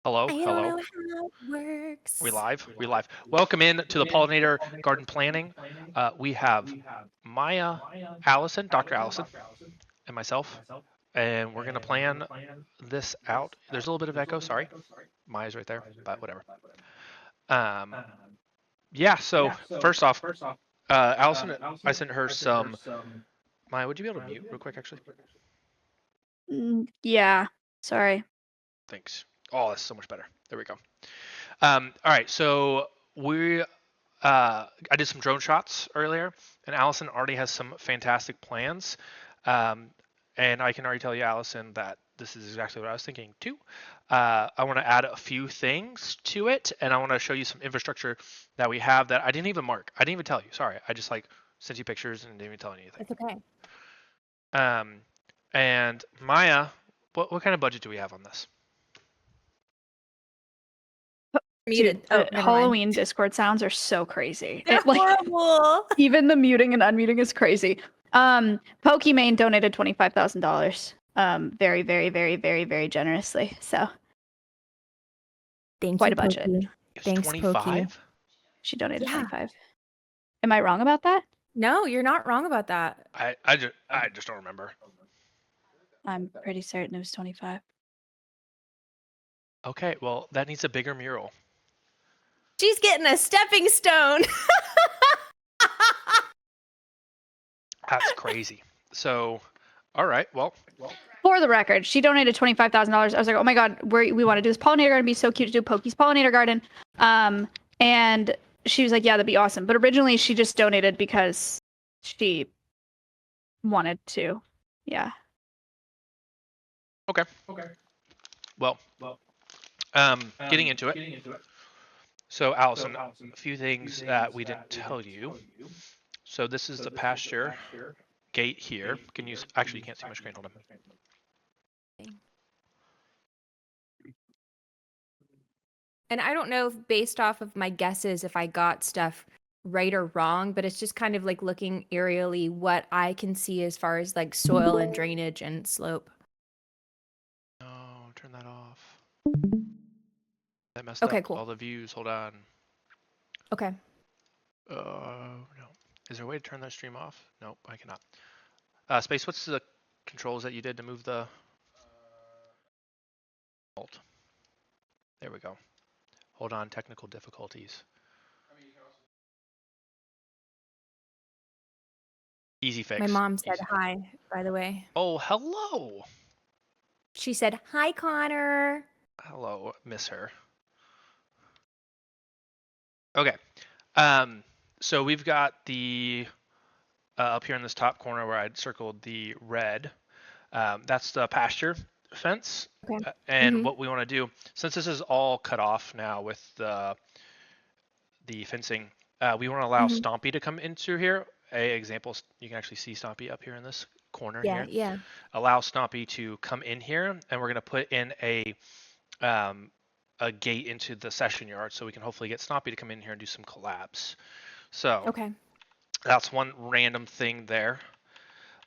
Hello, I hello. don't know how it works. We live? We live. Welcome in to the Pollinator Garden Planning. We have Maya, Allison, Dr. Allison, and myself, and we're going to plan this out. There's a little bit of echo, sorry. Maya's right there, but whatever. Yeah, so first off, Allison, I sent her some... Maya, would you be able to mute real quick, actually? Yeah, sorry. Thanks. Oh, that's so much better. There we go. All right, so I did some drone shots earlier, and Allison already has some fantastic plans. And I can already tell you, Allison, that this is exactly what I was thinking too. I want to add a few things to it, and I want to show you some infrastructure that we have that I didn't even mark. I didn't even tell you. Sorry, I just sent you pictures and didn't even tell you anything. It's okay. And Maya, what kind of budget do we have on this? Muted. Dude, Halloween Discord sounds are so crazy. They're horrible. Even the muting and unmuting is crazy. Pokimane donated $25,000. Very, very, very, very, very generously. So Thank quite you, a budget. Pokey. Thanks, 25? She donated Yeah. 25. Am I wrong about that? No, you're not wrong about that. I just don't remember. I'm pretty certain it was 25. Okay, well, that needs a bigger mural. She's getting a stepping stone. That's crazy. So, all right, well. For the record, she donated $25,000. I was like, oh my God, we want to do this pollinator garden. It'd be so cute to do Pokey's pollinator garden. And she was like, yeah, that'd be awesome. But originally she just donated because she wanted to. Yeah. Okay. Well, getting into it. So, Allison, a few things that we didn't tell you. So this is the pasture gate here. Can you actually? You can't see my screen. Hold on. And I don't know if based off of my guesses if I got stuff right or wrong, but it's just kind of like looking aerially what I can see as far as like soil and drainage and slope. No, turn that off. That messed Okay, up cool. all the views. Hold on. Okay. No. Is there a way to turn that stream off? Nope, I cannot. Space, what's the controls that you did to move the Alt? There we go. Hold on, technical difficulties. Easy fix. My mom said hi, by the way. Oh, hello. She said, hi, Connor. Hello, miss her. Okay. So we've got the up here in this top corner where I'd circled the red. That's the pasture fence. Okay. And what we want to do, since this is all cut off now with the fencing, we want to allow Stompy to come into here. Example, you can actually see Stompy up here in this corner here. Yeah. Allow Stompy to come in here, and we're going to put in a gate into the session yard so we can hopefully get Stompy to come in here and do some collabs. So Okay. that's one random thing there.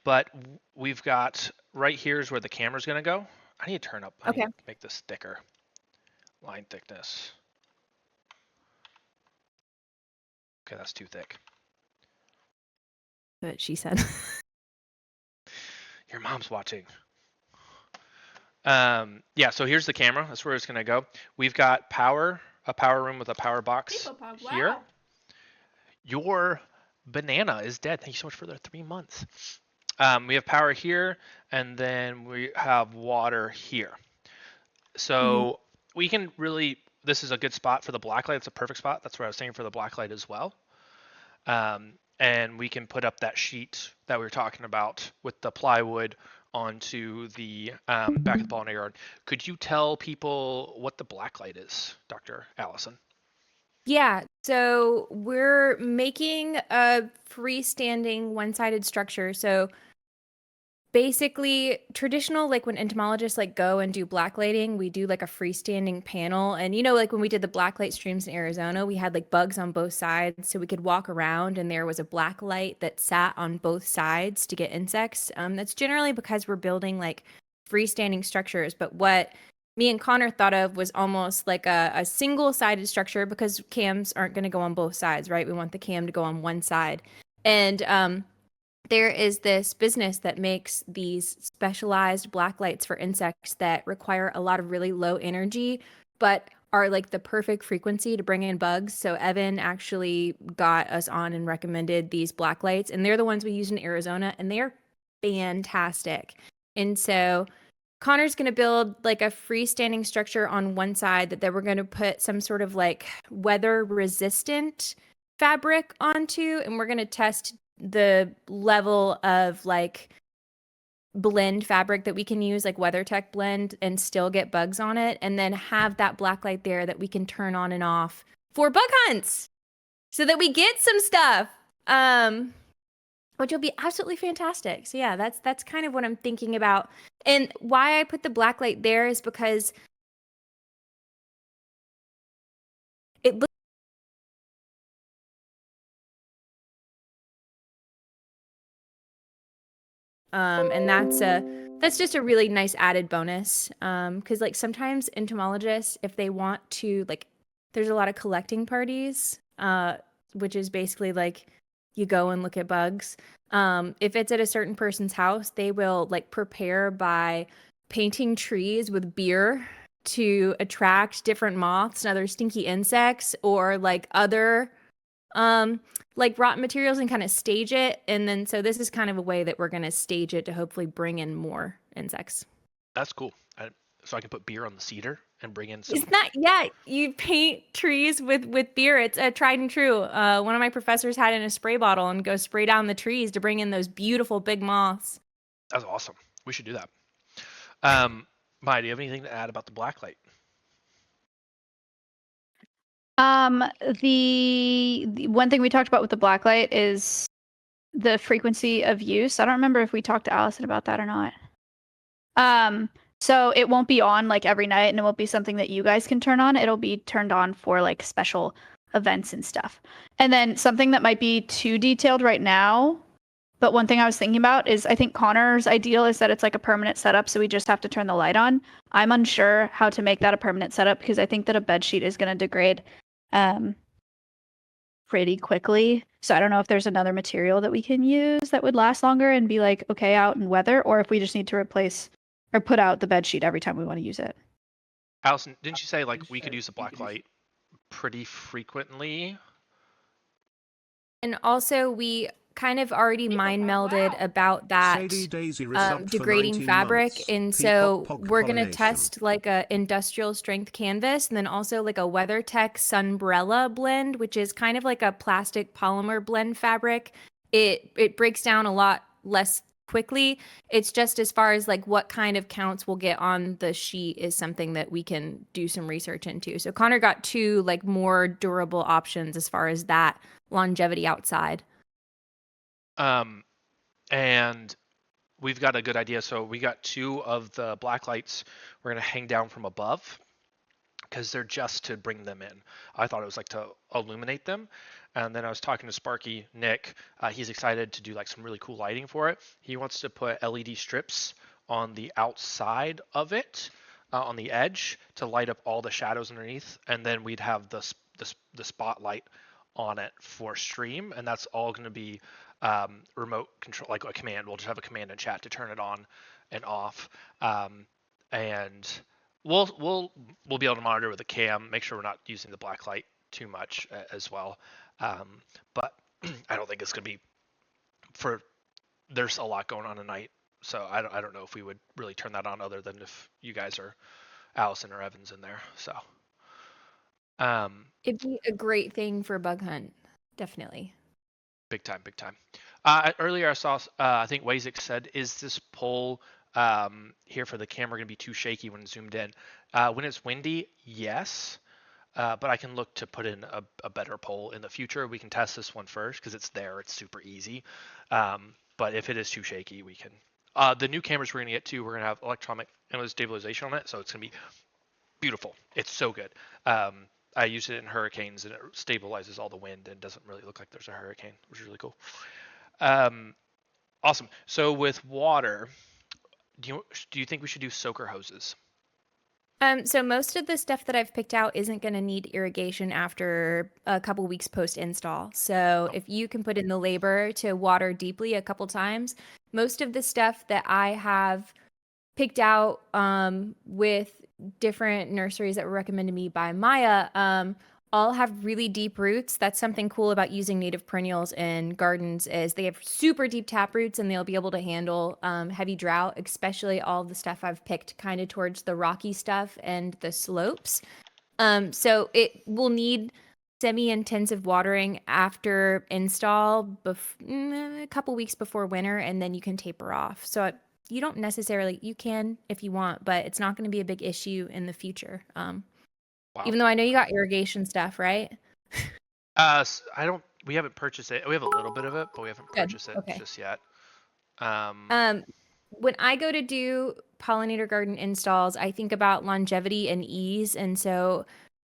But we've got right here is where the camera's going to go. I need to turn up. I need to make this thicker. Line thickness. Okay, that's too thick. But she said. Your mom's watching. Yeah, so here's the camera. That's where it's going to go. We've got a power room with a power box here. Wow. Your banana is dead. Thank you so much for the 3 months. We have power here, and then we have water here. So we can really, this is a good spot for the blacklight. It's a perfect spot. That's what I was saying for the blacklight as well. And we can put up that sheet that we were talking about with the plywood onto the back of the pollinator yard. Could you tell people what the blacklight is, Dr. Allison? Yeah, so we're making a freestanding one-sided structure. So basically traditional, like when entomologists like go and do blacklighting, we do like a freestanding panel. And like when we did the blacklight streams in Arizona, we had like bugs on both sides, so we could walk around and there was a black light that sat on both sides to get insects. That's generally because we're building like freestanding structures. But what me and Connor thought of was almost like a single-sided structure, because cams aren't going to go on both sides, right? We want the cam to go on one side. And there is this business that makes these specialized black lights for insects that require a lot of really low energy, but are like the perfect frequency to bring in bugs. So Evan actually got us on and recommended these black lights, and they're the ones we use in Arizona, and they're fantastic. And so Connor's going to build like a freestanding structure on one side that we're going to put some sort of like weather resistant fabric onto, and we're going to test the level of like blend fabric that we can use, like WeatherTech blend, and still get bugs on it, and then have that black light there that we can turn on and off for bug hunts so that we get some stuff, which will be absolutely fantastic. So yeah, that's kind of what I'm thinking about. And why I put the black light there is because it looks and that's just a really nice added bonus, because like sometimes entomologists, if they want to, like, there's a lot of collecting parties, which is basically like you go and look at bugs. If it's at a certain person's house, they will like prepare by painting trees with beer to attract different moths and other stinky insects, or like other like rotten materials, and kind of stage it. And then so this is kind of a way that we're going to stage it to hopefully bring in more insects. That's cool. So I can put beer on the cedar and bring in some. It's not, yeah, you paint trees with beer. It's a tried and true. One of my professors had it in a spray bottle and go spray down the trees to bring in those beautiful big moths. That's awesome. We should do that. Maya, do you have anything to add about the blacklight? The one thing we talked about with the blacklight is the frequency of use. I don't remember if we talked to Allison about that or not. So it won't be on like every night, and it won't be something that you guys can turn on. It'll be turned on for like special events and stuff. And then something that might be too detailed right now, but one thing I was thinking about is, I think Connor's ideal is that it's like a permanent setup, so we just have to turn the light on. I'm unsure how to make that a permanent setup, because I think that a bed sheet is going to degrade pretty quickly. So I don't know if there's another material that we can use that would last longer and be like okay out in weather, or if we just need to replace or put out the bed sheet every time we want to use it. Allison, didn't you say like we could use a black light pretty frequently? And also we kind of already mind melded about that degrading fabric, and so we're going to test like a industrial strength canvas, and then also like a WeatherTech Sunbrella blend, which is kind of like a plastic polymer blend fabric. It breaks down a lot less quickly. It's just, as far as like what kind of counts we'll get on the sheet is something that we can do some research into. So Connor got two like more durable options as far as that longevity outside. And we've got a good idea. So we got two of the black lights we're going to hang down from above, because they're just to bring them in. I thought it was like to illuminate them. And then I was talking to Sparky Nick. He's excited to do like some really cool lighting for it. He wants to put LED strips on the outside of it, on the edge, to light up all the shadows underneath. And then we'd have the spotlight on it for stream. And that's all going to be remote control, like a command. We'll just have a command in chat to turn it on and off. And we'll be able to monitor with a cam, make sure we're not using the black light too much as well. But I don't think it's gonna be there's a lot going on tonight, so I don't know if we would really turn that on, other than if you guys are Allison or Evans in there. So it'd be a great thing for bug hunt, definitely. Big time. Earlier I saw, I think Wazik said, is this pole here for the camera going to be too shaky when zoomed in? When it's windy, yes, but I can look to put in a better pole in the future. We can test this one first because it's there. It's super easy. But if it is too shaky, we can The new cameras we're gonna get too, we're gonna have electronic stabilization on it, so it's gonna be beautiful. It's so good. I use it in hurricanes, and it stabilizes all the wind and doesn't really look like there's a hurricane, which is really cool. Awesome. So with water, do you think we should do soaker hoses? So most of the stuff that I've picked out isn't going to need irrigation after a couple weeks post install. So if you can put in the labor to water deeply a couple times, most of the stuff that I have picked out with different nurseries that were recommended to me by Maya all have really deep roots. That's something cool about using native perennials in gardens is they have super deep tap roots and they'll be able to handle heavy drought, especially all the stuff I've picked kind of towards the rocky stuff and the slopes. So it will need semi-intensive watering after install a couple weeks before winter, and then you can taper off. So you don't necessarily, you can if you want, but it's not going to be a big issue in the future. Wow. Even though I know you got irrigation stuff, right? I don't. We haven't purchased it. We have a little bit of it, but we haven't Good. purchased it Okay. just yet. When I go to do pollinator garden installs, I think about longevity and ease. And so,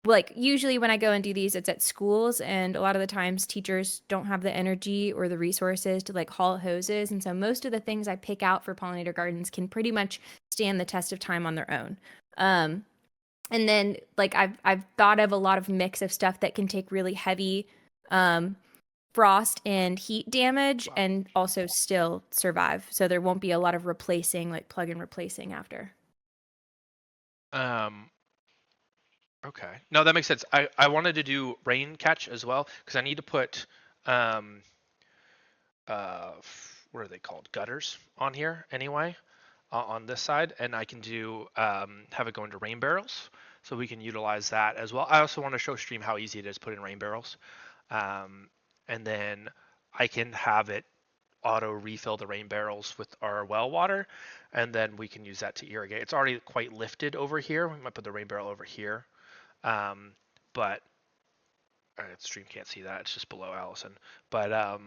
like, usually when I go and do these, it's at schools. And a lot of the times, teachers don't have the energy or the resources to like haul hoses. And so, most of the things I pick out for pollinator gardens can pretty much stand the test of time on their own. And then, like, I've thought of a lot of mix of stuff that can take really heavy frost and heat damage and also still survive. So there won't be a lot of replacing, like plug and replacing after. Okay. No, that makes sense. I wanted to do rain catch as well because I need to put what are they called? Gutters on here anyway, on this side, and I can do have it go into rain barrels, so we can utilize that as well. I also want to show stream how easy it is to put in rain barrels, and then I can have it auto refill the rain barrels with our well water, and then we can use that to irrigate. It's already quite lifted over here. We might put the rain barrel over here, but stream can't see that. It's just below Allison, but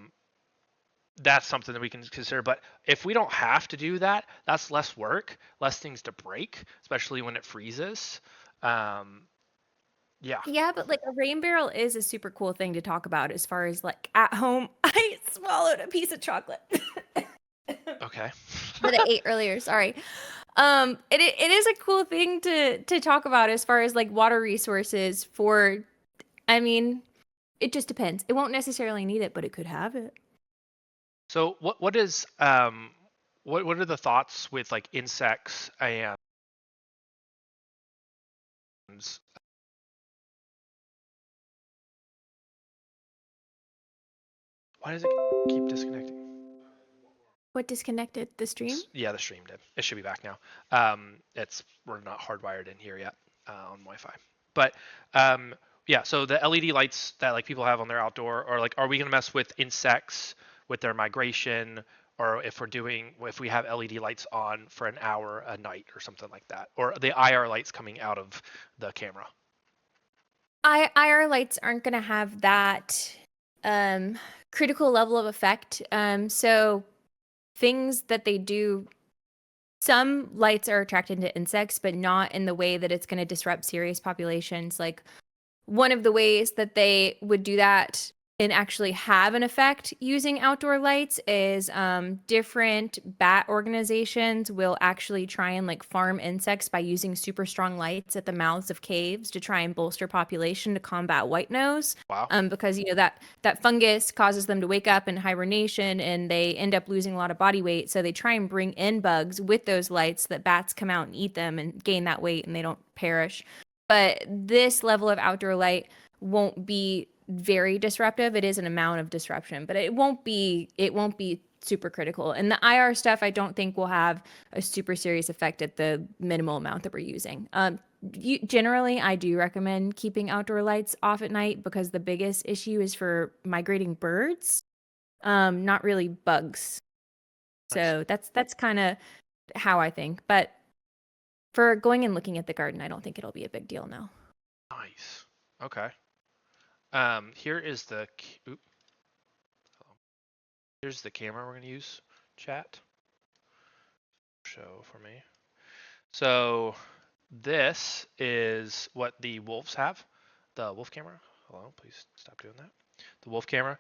that's something that we can consider. But if we don't have to do that, that's less work, less things to break, especially when it freezes. Yeah. Yeah, but like a rain barrel is a super cool thing to talk about as far as like at home. I swallowed a piece of chocolate. Okay. That I ate earlier. Sorry. It is a cool thing to talk about as far as like water resources for. I mean, it just depends. It won't necessarily need it, but it could have it. So what is what are the thoughts with like insects and why does it keep disconnecting? What disconnected the stream? Yeah, the stream did. It should be back now. We're not hardwired in here yet on Wi-Fi, but yeah. So the LED lights that like people have on their outdoor, or like, are we gonna mess with insects with their migration, or if we have LED lights on for an hour a night or something like that, or the IR lights coming out of the camera? IR lights aren't going to have that critical level of effect. So things that they do, some lights are attracted to insects, but not in the way that it's going to disrupt serious populations. Like one of the ways that they would do that and actually have an effect using outdoor lights is different bat organizations will actually try and like farm insects by using super strong lights at the mouths of caves to try and bolster population to combat white nose. Wow. Because you know that fungus causes them to wake up in hibernation and they end up losing a lot of body weight. So they try and bring in bugs with those lights that bats come out and eat them and gain that weight and they don't perish. But this level of outdoor light won't be very disruptive. It is an amount of disruption, but it won't be super critical. And the IR stuff, I don't think will have a super serious effect at the minimal amount that we're using. Generally, I do recommend keeping outdoor lights off at night because the biggest issue is for migrating birds, not really bugs. So that's kind of how I think. But for going and looking at the garden, I don't think it'll be a big deal now. Nice. Okay. Here is the here's the camera we're gonna use. Chat. show for me. So this is what the wolves have. The wolf camera. Hello, please stop doing that. The wolf camera.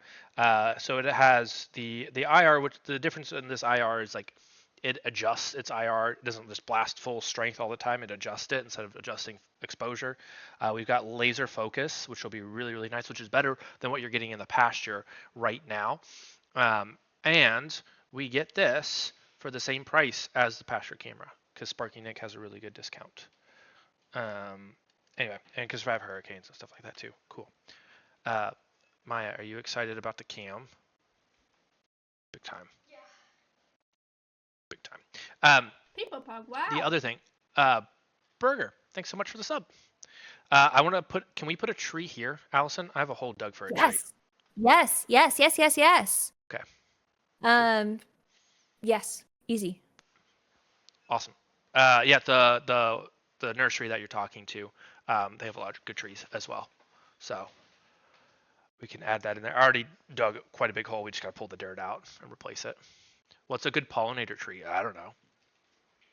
So it has the IR, which the difference in this IR is like it adjusts its IR. It doesn't just blast full strength all the time. It adjusts it instead of adjusting exposure. We've got laser focus, which will be really, really nice, which is better than what you're getting in the pasture right now. And we get this for the same price as the pasture camera because Sparky Nick has a really good discount. Anyway, and because we have hurricanes and stuff like that too. Cool. Maya, are you excited about the cam? Big time. Yeah. Big time. People Pog, wow. The other thing, Burger, thanks so much for the sub. I want to can we put a tree here, Allison? I have a hole dug for a tree. Yes. Okay. Yes, easy. Awesome. Yeah, the nursery that you're talking to, they have a lot of good trees as well. So we can add that in there. I already dug quite a big hole. We just got to pull the dirt out and replace it. What's a good pollinator tree? I don't know.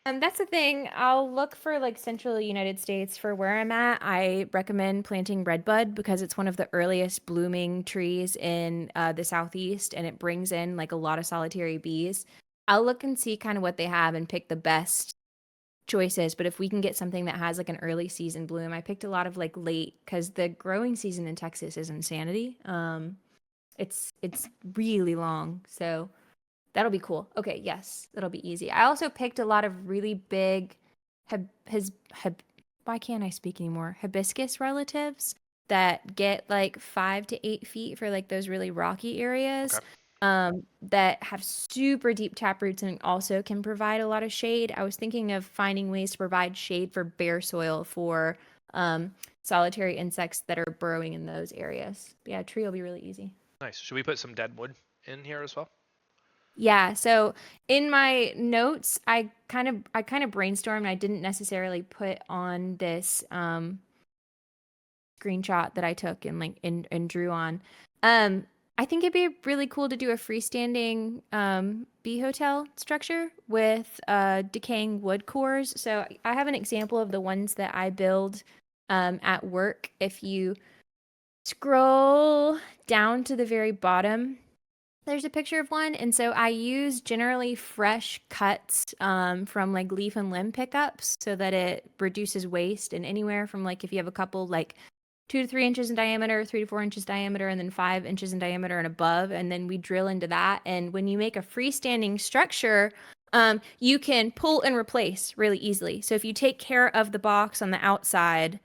That's the thing. I'll look for like central United States for where I'm at. I recommend planting redbud because it's one of the earliest blooming trees in the southeast, and it brings in like a lot of solitary bees. I'll look and see kind of what they have and pick the best choices. But if we can get something that has like an early season bloom, I picked a lot of like late because the growing season in Texas is insanity. It's really long, so. That'll be cool. Okay, yes, that'll be easy. I also picked a lot of really big why can't I speak anymore? Hibiscus relatives that get like 5 to 8 feet for like those really rocky areas. Okay. That have super deep tap roots and also can provide a lot of shade. I was thinking of finding ways to provide shade for bare soil for solitary insects that are burrowing in those areas. But yeah, a tree will be really easy. Nice. Should we put some dead wood in here as well? Yeah, so in my notes, I kind of brainstormed. I didn't necessarily put on this screenshot that I took and like and drew on. I think it'd be really cool to do a freestanding bee hotel structure with decaying wood cores. So I have an example of the ones that I build at work. If you scroll down to the very bottom, there's a picture of one, and so I use generally fresh cuts from like leaf and limb pickups so that it reduces waste. And anywhere from like if you have a couple like 2 to 3 inches in diameter, 3 to 4 inches diameter, and then 5 inches in diameter and above, and then we drill into that. And when you make a freestanding structure, you can pull and replace really easily. So if you take care of the box on the outside,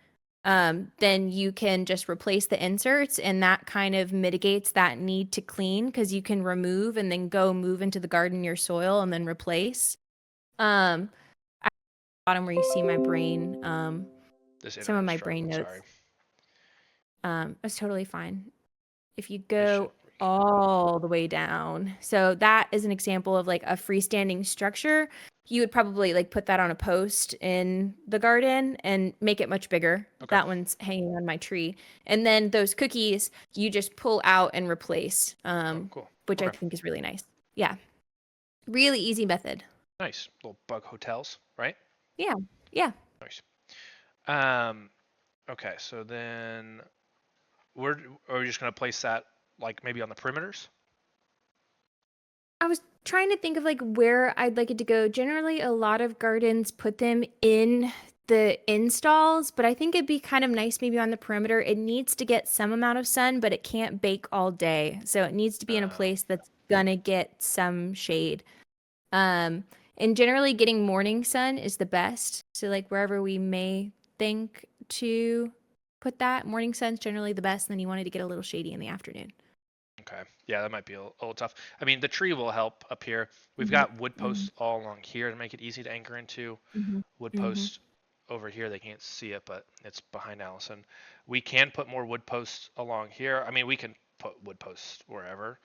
then you can just replace the inserts, and that kind of mitigates that need to clean because you can remove and then go move into the garden your soil and then replace. At the bottom where you see my brain, some of my brain notes. It's totally fine. If you go all the way down, so that is an example of like a freestanding structure. You would probably like put that on a post in the garden and make it much bigger. Okay. That one's hanging on my tree. And then those cookies, you just pull out and replace, cool. Which I think is really nice. Yeah. Really easy method. Nice. Little bug hotels, right? Yeah. Yeah. Nice. Okay, so then are we just going to place that like maybe on the perimeters? I was trying to think of like where I'd like it to go. Generally, a lot of gardens put them in the installs, but I think it'd be kind of nice maybe on the perimeter. It needs to get some amount of sun, but it can't bake all day. So it needs to be in a place that's gonna get some shade. And generally getting morning sun is the best. So like wherever we may think to put that, morning sun's generally the best, and then you want it to get a little shady in the afternoon. Okay. Yeah, that might be a little tough. I mean, the tree will help up here. We've got wood posts all along here to make it easy to anchor into. Wood posts over here, they can't see it, but it's behind Allison. We can put more wood posts along here. I mean, we can put wood posts wherever.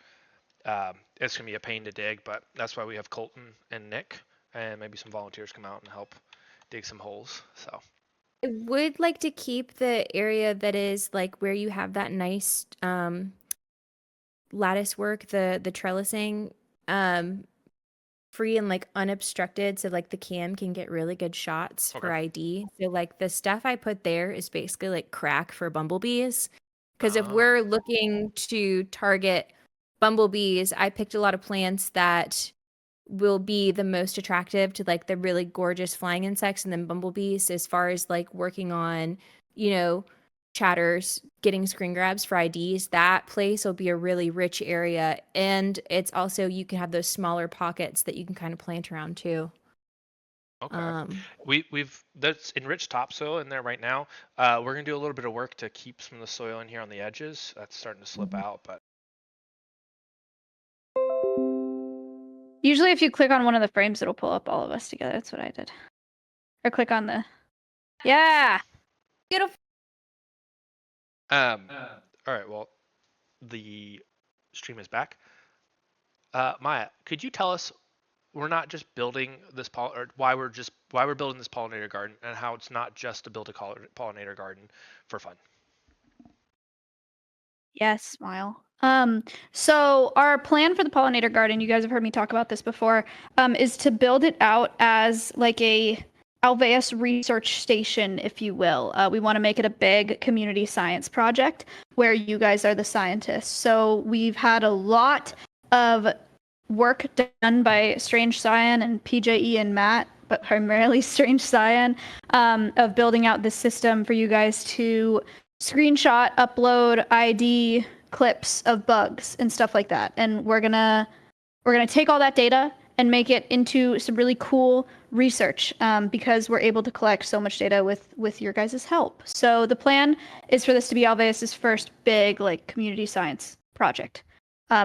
It's going to be a pain to dig, but that's why we have Colton and Nick, and maybe some volunteers come out and help dig some holes. So I would like to keep the area that is like where you have that nice lattice work, the trellising, free and like unobstructed, so like the cam can get really good shots for Okay. ID. So like the stuff I put there is basically like crack for bumblebees. Because if Oh. we're looking to target bumblebees, I picked a lot of plants that will be the most attractive to like the really gorgeous flying insects and then bumblebees as far as like working on, you know, chatters, getting screen grabs for IDs. That place will be a really rich area. And it's also, you can have those smaller pockets that you can kind of plant around too. Okay. We've that's enriched topsoil in there right now. We're gonna do a little bit of work to keep some of the soil in here on the edges. That's starting to slip Mhm. out, but Usually if you click on one of the frames, it'll pull up all of us together. That's what I did. Or click on the... Yeah! Beautiful. all right. Well, the stream is back. Maya, could you tell us we're not just building this or why we're building this pollinator garden and how it's not just to build a pollinator garden for fun? Yes, smile. So our plan for the pollinator garden, you guys have heard me talk about this before, is to build it out as like a Alveus research station, if you will. We want to make it a big community science project where you guys are the scientists. So we've had a lot of work done by Strange Cyan and PJE and Matt, but primarily Strange Cyan, of building out this system for you guys to screenshot, upload ID clips of bugs and stuff like that. And we're gonna take all that data and make it into some really cool research, because we're able to collect so much data with your guys' help. So the plan is for this to be Alveus' first big like community science project.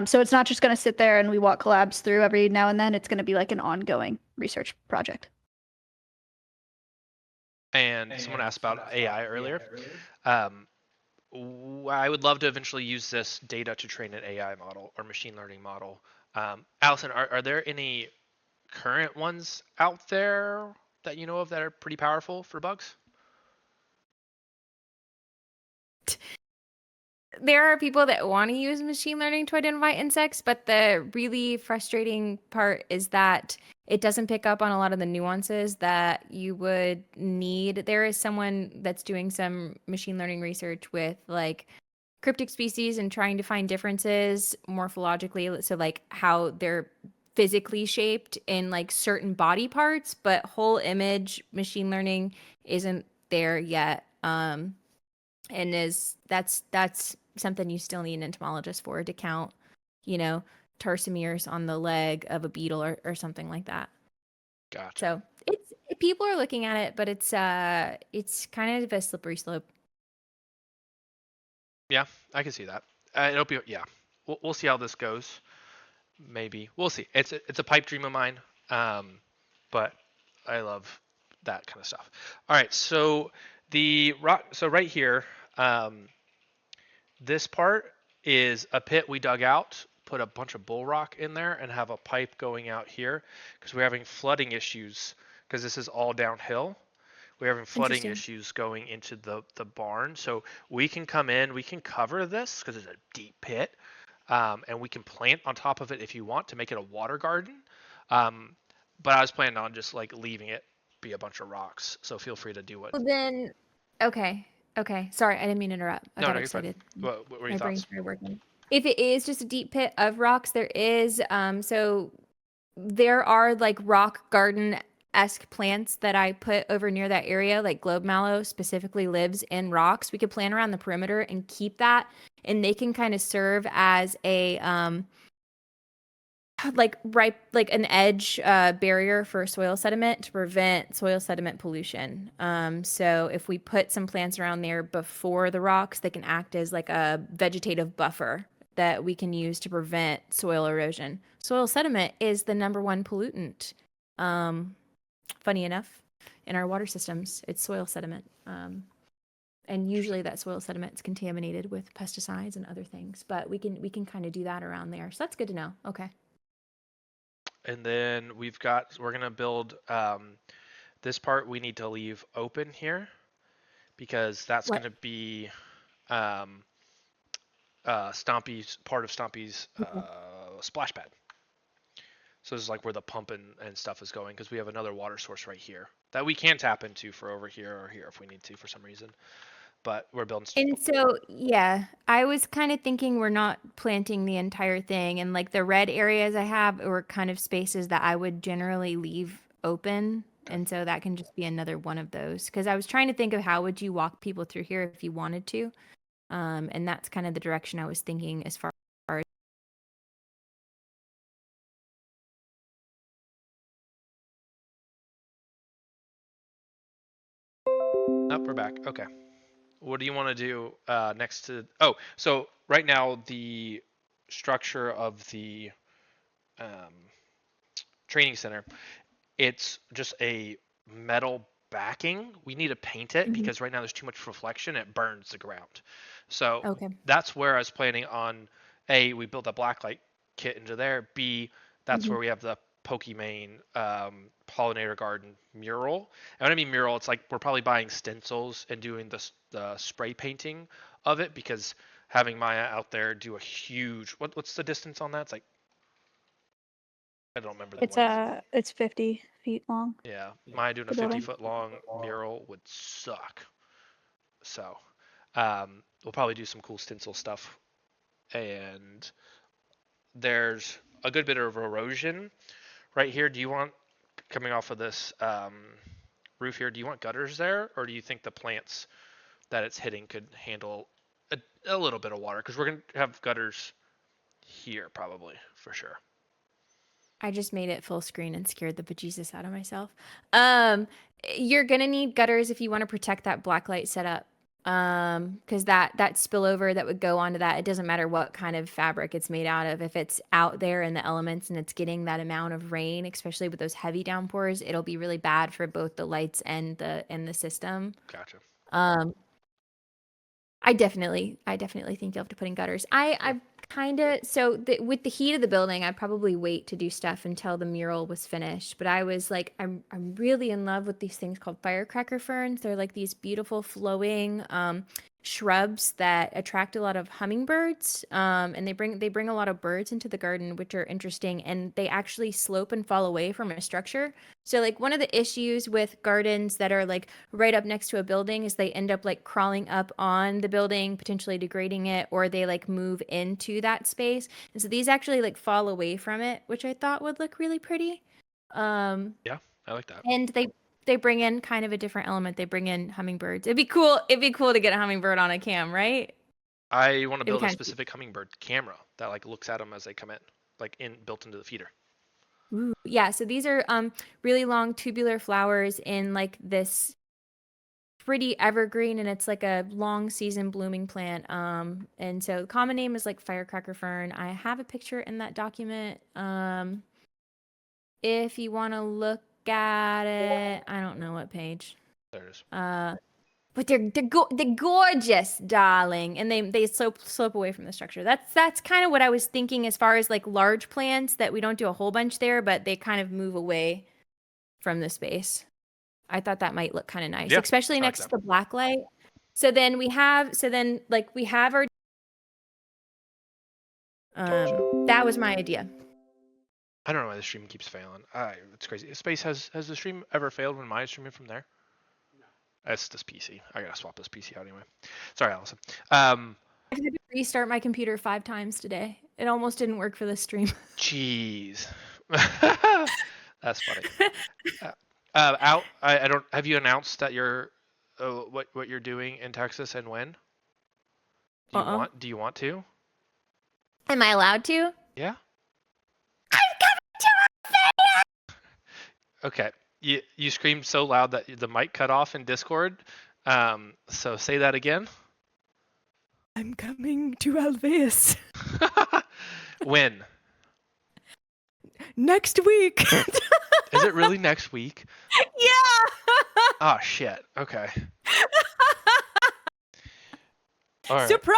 So it's not just going to sit there and we walk collabs through every now and then. It's going to be like an ongoing research project. And someone asked about AI earlier. Um, I would love to eventually use this data to train an AI model or machine learning model. Allison, are there any current ones out there that you know of that are pretty powerful for bugs? There are people that want to use machine learning to identify insects, but the really frustrating part is that it doesn't pick up on a lot of the nuances that you would need. There is someone that's doing some machine learning research with like cryptic species and trying to find differences morphologically, so like how they're physically shaped in like certain body parts, but whole image machine learning isn't there yet. And that's something you still need an entomologist for, to count, you know, tarsomeres on the leg of a beetle or something like that. Gotcha. So it's, people are looking at it, but it's kind of a slippery slope. Yeah, I can see that. It'll be yeah. We'll see how this goes. Maybe we'll see. It's a pipe dream of mine. But I love that kind of stuff. All right, so the rock. So right here, this part is a pit we dug out, put a bunch of bull rock in there, and have a pipe going out here because we're having flooding issues because this is all downhill. We're having flooding Interesting. issues going into the barn. So we can come in, we can cover this because it's a deep pit, and we can plant on top of it if you want to make it a water garden. Um, but I was planning on just like leaving it be a bunch of rocks. So feel free to do what. Well then, okay, okay. Sorry, I didn't mean to interrupt. I No, got no, you're fine. excited. What were your My brain thoughts? started working. If it is just a deep pit of rocks, there is so there are like rock garden-esque plants that I put over near that area, like globe mallow specifically lives in rocks. We could plant around the perimeter and keep that, and they can kind of serve as a like an edge barrier for soil sediment to prevent soil sediment pollution. So if we put some plants around there before the rocks, they can act as like a vegetative buffer that we can use to prevent soil erosion. Soil sediment is the number one pollutant. Funny enough, in our water systems, it's soil sediment. And usually that soil sediment is contaminated with pesticides and other things, but we can kind of do that around there. So that's good to know. Okay. And then we're gonna build this part we need to leave open here because that's What? gonna be um, Stompy's part of Stompy's Okay. splash pad. So this is like where the pump and stuff is going, because we have another water source right here that we can tap into for over here or here if we need to for some reason. But we're building. And so, yeah, I was kind of thinking we're not planting the entire thing. And like the red areas I have were kind of spaces that I would generally leave open. And so that can just be another one of those. Because I was trying to think of how would you walk people through here if you wanted to. And that's kind of the direction I was thinking as far as. Oh, we're back. Okay. What do you want to do next to? Oh, so right now the structure of the um, training center, it's just a metal backing. We need to paint it Mhm. because right now there's too much reflection. It burns the ground. So Okay. that's where I was planning on. A, we built a blacklight kit into there. B, that's Mhm. where we have the Pokimane pollinator garden mural. And when I mean mural, it's like we're probably buying stencils and doing the spray painting of it, because having Maya out there do a huge what's the distance on that? It's like, I don't remember the length. It's 50 feet long. Yeah, Maya doing a The 50 building. foot long mural would suck. So we'll probably do some cool stencil stuff. And there's a good bit of erosion right here. Do you want, coming off of this roof here, do you want gutters there, or do you think the plants that it's hitting could handle a little bit of water? Because we're going to have gutters here probably, for sure. I just made it full screen and scared the bejesus out of myself. Um, you're gonna need gutters if you want to protect that blacklight setup. Because that spillover that would go onto that, it doesn't matter what kind of fabric it's made out of. If it's out there in the elements and it's getting that amount of rain, especially with those heavy downpours, it'll be really bad for both the lights and the system. Gotcha. Um, I definitely think you'll have to put in gutters. I kind of with the heat of the building, I'd probably wait to do stuff until the mural was finished. But I was like, I'm really in love with these things called firecracker ferns. They're like these beautiful flowing shrubs that attract a lot of hummingbirds. And they bring a lot of birds into the garden, which are interesting. And they actually slope and fall away from a structure. So like one of the issues with gardens that are like right up next to a building is they end up like crawling up on the building, potentially degrading it, or they like move into that space. And so these actually like fall away from it, which I thought would look really pretty. Um, Yeah, I like that. and they bring in kind of a different element. They bring in hummingbirds. It'd be cool to get a hummingbird on a cam, right? I want to It'd be build a kind of specific hummingbird camera that like looks at them as they come in, like built into the feeder. Ooh, yeah, so these are really long tubular flowers in like this pretty evergreen, and it's like a long season blooming plant. And so the common name is like firecracker fern. I have a picture in that document. If you want to look at it, I don't know what page. There it is. But they're gorgeous, darling, and they slope away from the structure. That's kind of what I was thinking as far as like large plants that we don't do a whole bunch there, but they kind of move away from the space. I thought that might look kind of nice, Yeah, especially I like next to that. the black light. So then we have our that was my idea. I don't know why the stream keeps failing. It's crazy. Space, has the stream ever failed when Maya's streaming from there? That's this PC. I gotta swap this PC out anyway. Sorry, Allison. I had to restart my computer 5 times today. It almost didn't work for the stream. Jeez. That's funny. I don't. Have you announced that you're what you're doing in Texas and when? Do you want to? Am I allowed to? Yeah. Okay. You screamed so loud that the mic cut off in Discord. So say that again. I'm coming to Alveus When? next week. Is it really next week? Yeah. Oh shit. Okay. All right. Surprise!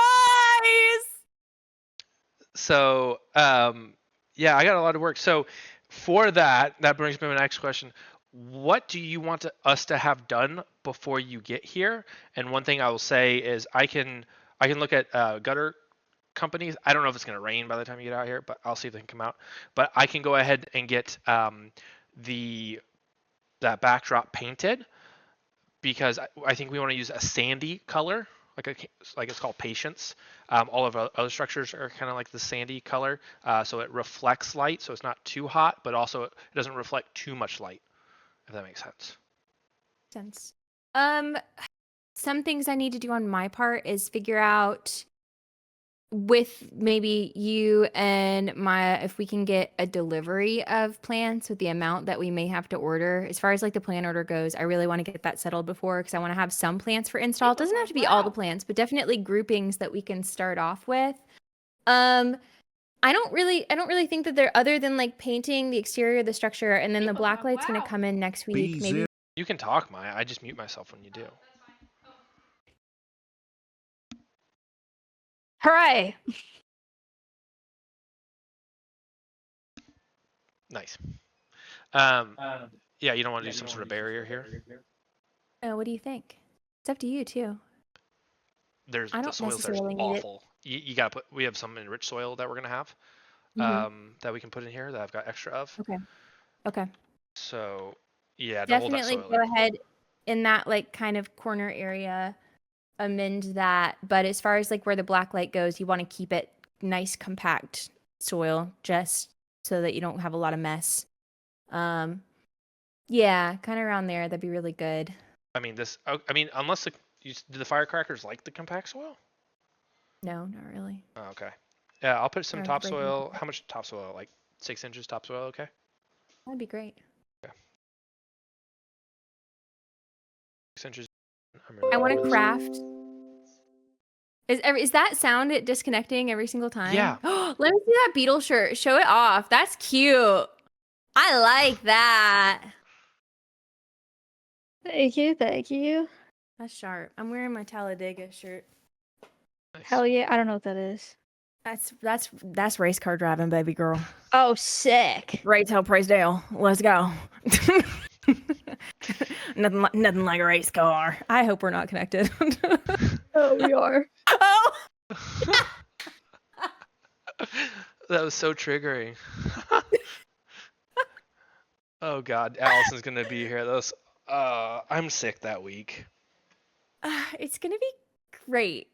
So, yeah, I got a lot of work. So, for that brings me to my next question. What do you want us to have done before you get here? And one thing I will say is I can look at gutter companies. I don't know if it's going to rain by the time you get out here, but I'll see if they can come out. But I can go ahead and get that backdrop painted because I think we want to use a sandy color, like it's called Patience. All of our other structures are kind of like the sandy color, so it reflects light, so it's not too hot, but also it doesn't reflect too much light. If that makes sense. Some things I need to do on my part is figure out with maybe you and Maya if we can get a delivery of plants with the amount that we may have to order. As far as like the plant order goes, I really want to get that settled before because I want to have some plants for install. It doesn't have to be all the plants, but definitely groupings that we can start off with. I don't really think that they're other than like painting the exterior of the structure, and then the black light's going to come in next week. Maybe You can talk, Maya. I just mute myself when you do. Hooray! Nice. Yeah, you don't want to do some sort of barrier here? what do you think? It's up to you too. The soils are necessarily need it. awful. You gotta put. We have some enriched soil that we're gonna have, that we can put in here that I've got extra of. Okay. So yeah, Definitely don't hold that soil go ahead in that like kind of corner area, amend that. But as far as like where the black light goes, you want to keep it nice, compact soil, just so that you don't have a lot of mess. Yeah, kind of around there. That'd be really good. I mean, unless do the firecrackers like the compact soil? No, not really. Oh, okay. Yeah, I'll put some Or topsoil. How much topsoil? Like 6 inches topsoil, okay? That'd be great. Okay. 6 inches. I want to craft. Is that sound it disconnecting every single time? Yeah. Let me see that beetle shirt. Show it off. That's cute. I like that. Thank you. That's sharp. I'm wearing my Talladega shirt. Nice. Hell yeah, I don't know what that is. That's race car driving, baby girl. Oh, sick. Right tail Praisdale. Let's go. nothing like a race car. I hope we're not connected. Oh, we are. Oh. That was so triggering. Oh God, Allison's gonna be here. I'm sick that week. It's gonna be great.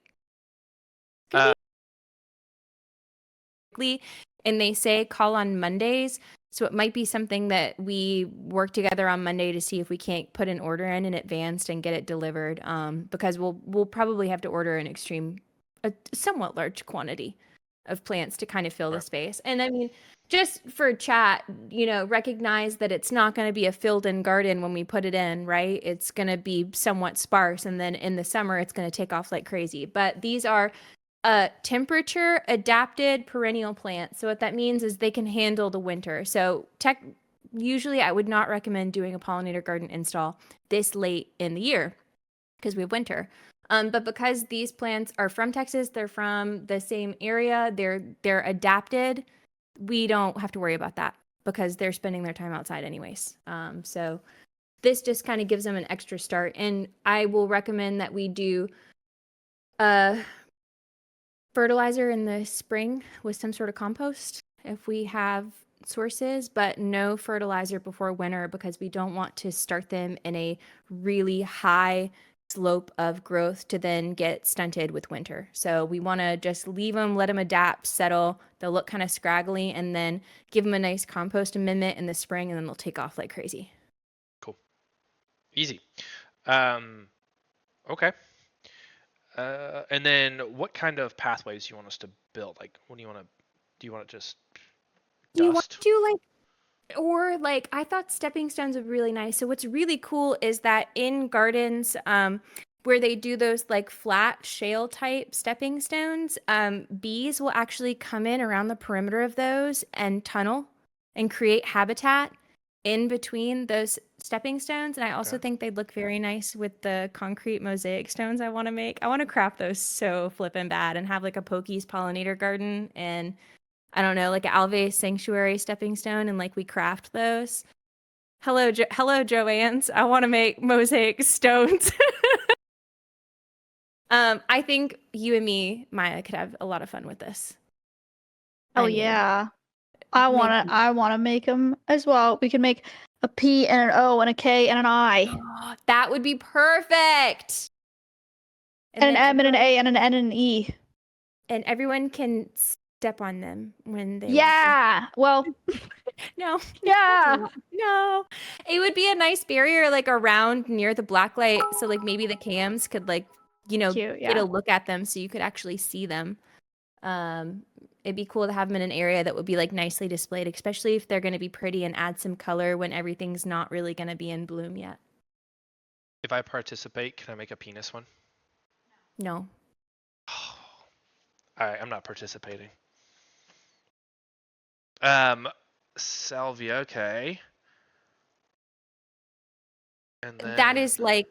And they say call on Mondays, so it might be something that we work together on Monday to see if we can't put an order in advance and get it delivered. Because we'll probably have to order a somewhat large quantity of plants to kind of fill the space. And I mean, just for chat, recognize that it's not going to be a filled-in garden when we put it in, right? It's going to be somewhat sparse, and then in the summer, it's going to take off like crazy. But these are temperature adapted perennial plants. So what that means is they can handle the winter. So usually I would not recommend doing a pollinator garden install this late in the year because we have winter. But because these plants are from Texas, they're from the same area, they're adapted, we don't have to worry about that because they're spending their time outside anyways. So this just kind of gives them an extra start. And I will recommend that we do fertilizer in the spring with some sort of compost if we have sources, but no fertilizer before winter because we don't want to start them in a really high slope of growth to then get stunted with winter. So we want to just leave them, let them adapt, settle. They'll look kind of scraggly, and then give them a nice compost amendment in the spring, and then they'll take off like crazy. Cool. Easy. Okay. And then what kind of pathways do you want us to build? Like, what do you want to just dust? Do you want to I thought stepping stones would be really nice. So what's really cool is that in gardens where they do those like flat shale type stepping stones, bees will actually come in around the perimeter of those and tunnel and create habitat in between those stepping stones. And I also think they'd look very nice with the concrete mosaic stones I want to make. I want to craft those so flippin' bad and have like a Pokies pollinator garden and I don't know, like an Alveus sanctuary stepping stone, and like we craft those. Hello, Joanne's. I want to make mosaic stones. I think you and me, Maya, could have a lot of fun with this. Oh I mean, yeah. I wanna make them as well. We can make a P and an O and a K and an I. that would be perfect. And an then M and an A and an N and an E. and everyone can step on them when they Yeah. Well, no. yeah. No. It would be a nice barrier like around near the blacklight so like maybe the cams could like, Cute, get yeah. a look at them so you could actually see them. It'd be cool to have them in an area that would be like nicely displayed, especially if they're going to be pretty and add some color when everything's not really going to be in bloom yet. If I participate, can I make a penis one? No. Alright, I'm not participating. Salvia, okay. And then That is like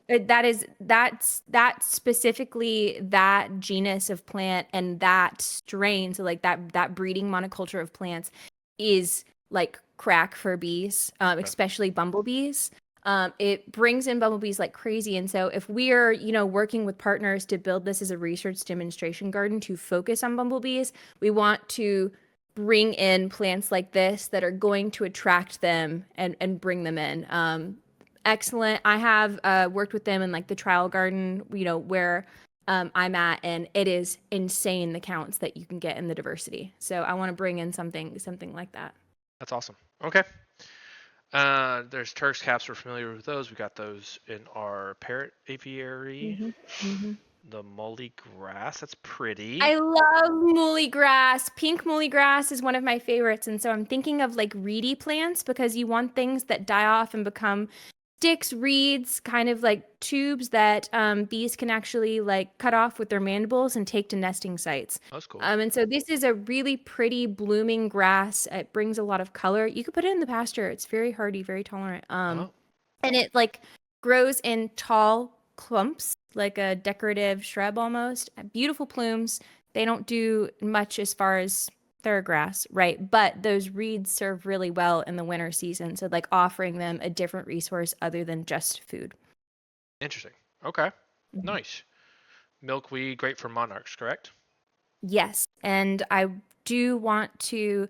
that's specifically that genus of plant and that strain, so like that breeding monoculture of plants is like crack for bees, especially bumblebees. It brings in bumblebees like crazy, and so if we're working with partners to build this as a research demonstration garden to focus on bumblebees, we want to bring in plants like this that are going to attract them and bring them in. Excellent. I have worked with them in like the trial garden, where I'm at, and it is insane the counts that you can get in the diversity. So I want to bring in something like that. that's awesome. Okay. There's Turk's caps. We're familiar with those. We got those in our parrot aviary. The mully grass. That's pretty. I love muhly grass. Pink muhly grass is one of my favorites, and so I'm thinking of like reedy plants because you want things that die off and become sticks, reeds, kind of like tubes that bees can actually like cut off with their mandibles and take to nesting sites. That's cool. And so this is a really pretty blooming grass. It brings a lot of color. You could put it in the pasture. It's very hardy, very tolerant. And it like grows in tall clumps, like a decorative shrub almost. Beautiful plumes. They don't do much as far as they're grass, right? But those reeds serve really well in the winter season. So like offering them a different resource other than just food. Interesting. Okay. Nice. Milkweed, great for monarchs, correct? Yes. And I do want to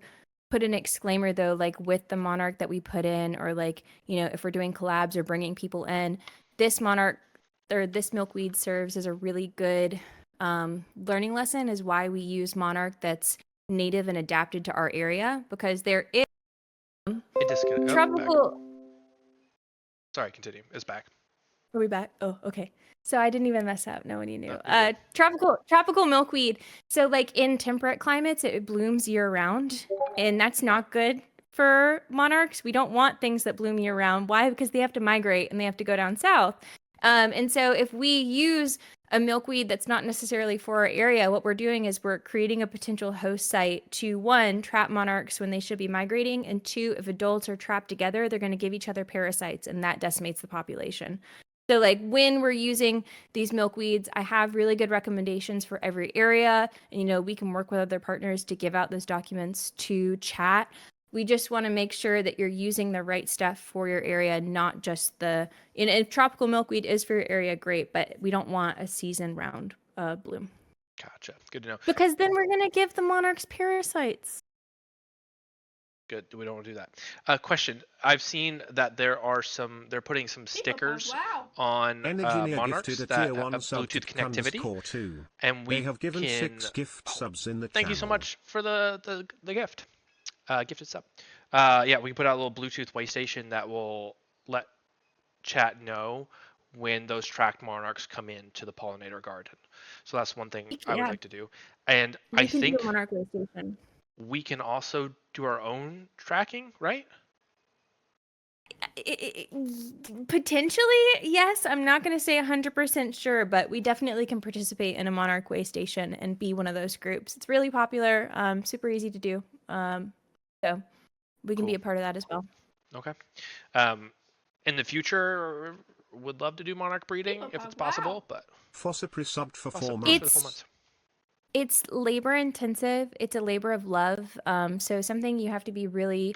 put an exclaimer though, like with the monarch that we put in, or like, if we're doing collabs or bringing people in, this monarch or this milkweed serves as a really good learning lesson, is why we use monarch that's native and adapted to our area, because there is tropical. Sorry, continue. It's back. Are we back? Oh, okay. So I didn't even mess up. No one knew. Tropical milkweed. So like in temperate climates, it blooms year round, and that's not good for monarchs. We don't want things that bloom year round. Why? Because they have to migrate and they have to go down south. And so if we use a milkweed that's not necessarily for our area, what we're doing is we're creating a potential host site to, one, trap monarchs when they should be migrating, and two, if adults are trapped together, they're going to give each other parasites, and that decimates the population. So like when we're using these milkweeds, I have really good recommendations for every area, and we can work with other partners to give out those documents to chat. We just want to make sure that you're using the right stuff for your area, not just if tropical milkweed is for your area, great, but we don't want a season round bloom. Gotcha. Good to know. Because then we're going to give the monarchs parasites. Good. We don't want to do that. Question. I've seen that they're putting some stickers on monarchs that have Bluetooth connectivity. And we have given 6 gift subs in the channel. Thank you so much for the gift. Gifted sub. Yeah, we can put out a little Bluetooth way station that will let chat know when those tracked monarchs come into the pollinator garden. So that's one thing I would like to do. And I think monarch way station. We can also do our own tracking, right? Potentially, yes. I'm not going to say 100% sure, but we definitely can participate in a monarch way station and be one of those groups. It's really popular, super easy to do. So we can be a part of that as well. Okay. In the future, would love to do monarch breeding if it's possible, but Fossipri subbed for 4 months. It's labor intensive. It's a labor of love. So something you have to be really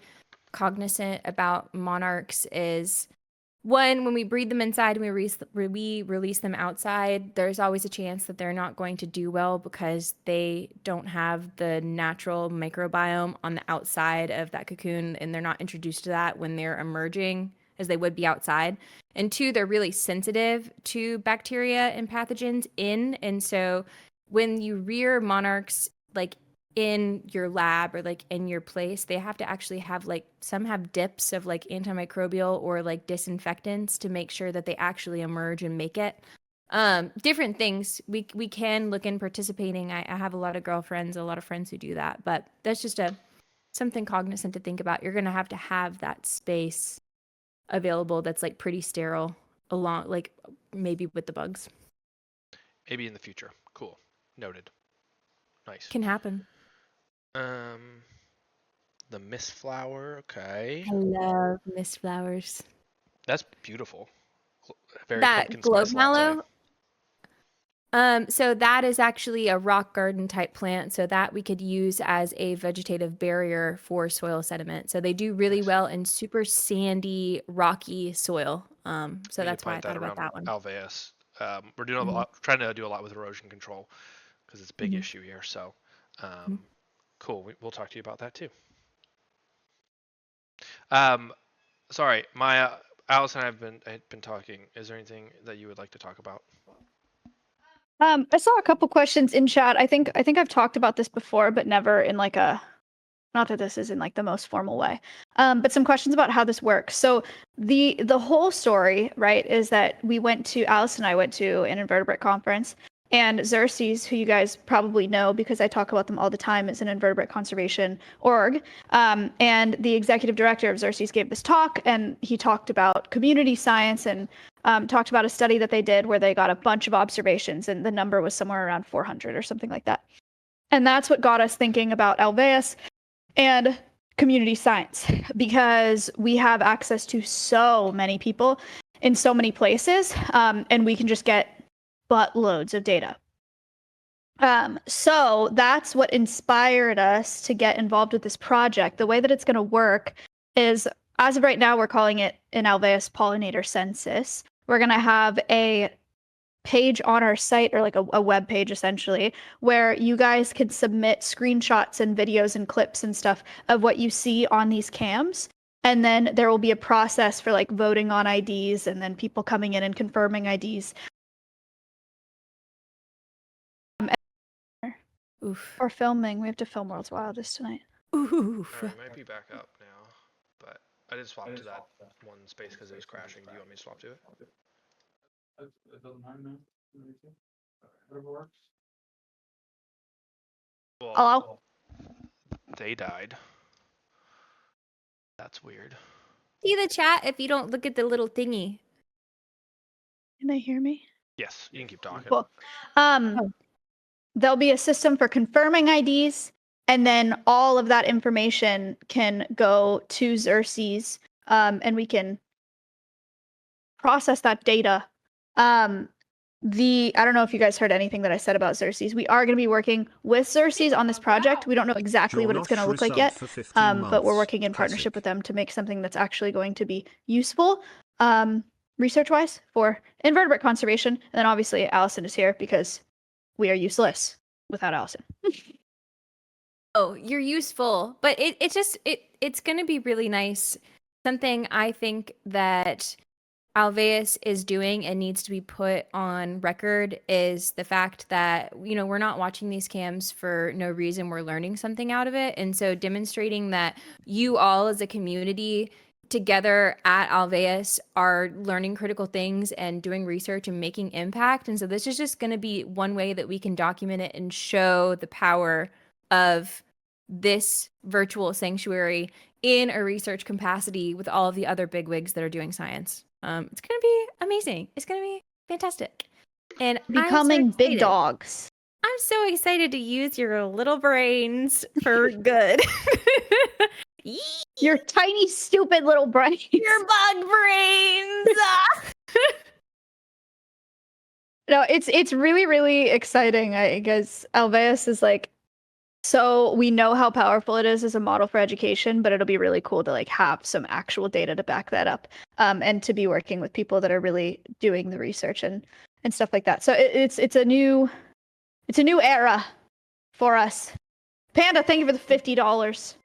cognizant about monarchs is when we breed them inside and we release them outside, there's always a chance that they're not going to do well because they don't have the natural microbiome on the outside of that cocoon, and they're not introduced to that when they're emerging as they would be outside. And two, they're really sensitive to bacteria and pathogens and so when you rear monarchs like in your lab or like in your place, they have to actually have like some have dips of like antimicrobial or like disinfectants to make sure that they actually emerge and make it. Different things we can look in participating. I have a lot of girlfriends, a lot of friends who do that, but that's just something cognizant to think about. You're gonna have to have that space available that's like pretty sterile along like maybe with the bugs. Maybe in the future. Cool. Noted. Nice. Can happen. The mist flower. Okay. I love mist flowers. That's beautiful. Very That pumpkin globe spice latte. mallow. So that is actually a rock garden type plant. So that we could use as a vegetative barrier for soil sediment. So they do really Nice. well in super sandy, rocky soil. So We need that's to why I plant thought about that one. Alveus. We're doing a lot, trying to do a lot with erosion control because it's a big Mhm. issue here. So, cool. We'll talk to you about that too. Sorry, my Alice and I had been talking. Is there anything that you would like to talk about? I saw a couple questions in chat. I think I've talked about this before, but never in like a, not that this is in like the most formal way. But some questions about how this works. So the whole story, right, is that Alice and I went to an invertebrate conference, and Xerces, who you guys probably know because I talk about them all the time, is an invertebrate conservation org. And the executive director of Xerces gave this talk, and he talked about community science and talked about a study that they did where they got a bunch of observations, and the number was somewhere around 400 or something like that. And that's what got us thinking about Alveus and community science, because we have access to so many people in so many places, and we can just get buttloads of data. So that's what inspired us to get involved with this project. The way that it's going to work is, as of right now, we're calling it an Alveus Pollinator Census. We're going to have a page on our site, or like a web page essentially, where you guys can submit screenshots and videos and clips and stuff of what you see on these cams. And then there will be a process for like voting on IDs and then people coming in and confirming IDs. Oof. Or filming. We have to film World's Wildest tonight. Oof. All right, might be back up now, but I did swap to that one space because it was crashing. Do you want me to swap to it? It doesn't matter now. Whatever works. Well, Hello? they died. That's weird. See the chat if you don't look at the little thingy. Can they hear me? Yes, you can keep talking. Cool. There'll be a system for confirming IDs, and then all of that information can go to Xerces, and we can process that data. I don't know if you guys heard anything that I said about Xerces. We are going to be working with Xerces on this project. We don't know exactly what it's going to look like yet, but we're working in partnership with them to make something that's actually going to be useful, research-wise, for invertebrate conservation. And then obviously Allison is here because we are useless without Allison. Oh, you're useful, but it's going to be really nice. Something I think that Alveus is doing and needs to be put on record is the fact that, we're not watching these cams for no reason. We're learning something out of it. And so demonstrating that you all as a community together at Alveus are learning critical things and doing research and making impact. And so this is just going to be one way that we can document it and show the power of this virtual sanctuary in a research capacity with all of the other bigwigs that are doing science. It's going to be amazing. It's going to be fantastic. And Becoming big dogs. I'm so excited to use your little brains for good. Your tiny, stupid little brains. Your bug brains. No, it's really, really exciting, because Alveus is like So we know how powerful it is as a model for education, but it'll be really cool to like have some actual data to back that up, and to be working with people that are really doing the research and stuff like that. So it's a new era for us. Panda, thank you for the $50.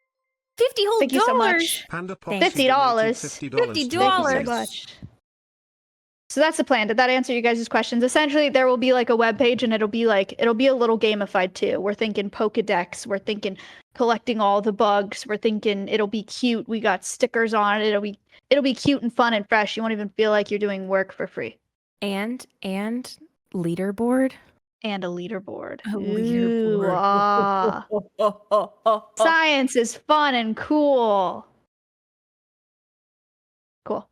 50 whole Thank you so much. Panda Thank Poxy you. donated $50. $50. $50. Thank you so much. So that's the plan. Did that answer you guys' questions? Essentially, there will be like a web page, and it'll be a little gamified too. We're thinking Pokedex. We're thinking collecting all the bugs. We're thinking it'll be cute. We got stickers on it. It'll be cute and fun and fresh. You won't even feel like you're doing work for free. And leaderboard. And a leaderboard. A Ooh, leaderboard. ah. Science is fun and cool. Cool.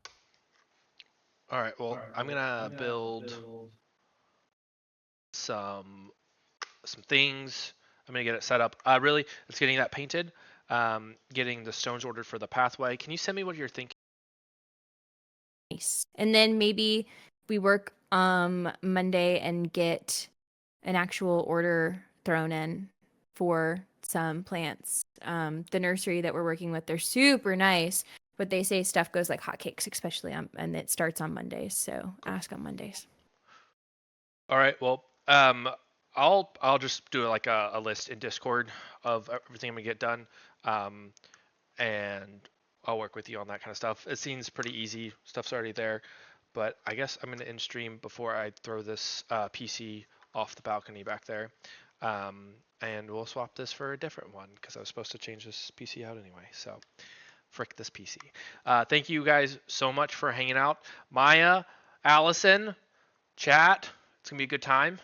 All right. Well, I'm gonna build some things. I'm gonna get it set up. Really, it's getting that painted. Getting the stones ordered for the pathway. Can you send me what you're thinking? Nice. And then maybe we work Monday and get an actual order thrown in for some plants. The nursery that we're working with, they're super nice, but they say stuff goes like hotcakes, especially and it starts on Mondays. So ask on Mondays. All right. Well, I'll just do like a list in Discord of everything I'm gonna get done, and I'll work with you on that kind of stuff. It seems pretty easy. Stuff's already there, but I guess I'm gonna end stream before I throw this PC off the balcony back there, and we'll swap this for a different one because I was supposed to change this PC out anyway. So, frick this PC. Thank you guys so much for hanging out. Maya, Allison, chat. It's gonna be a good time.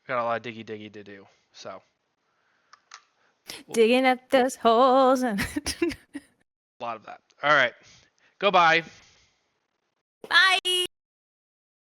Got a lot of diggy to do. So Digging up those holes and a lot of that. All right. Go bye. bye.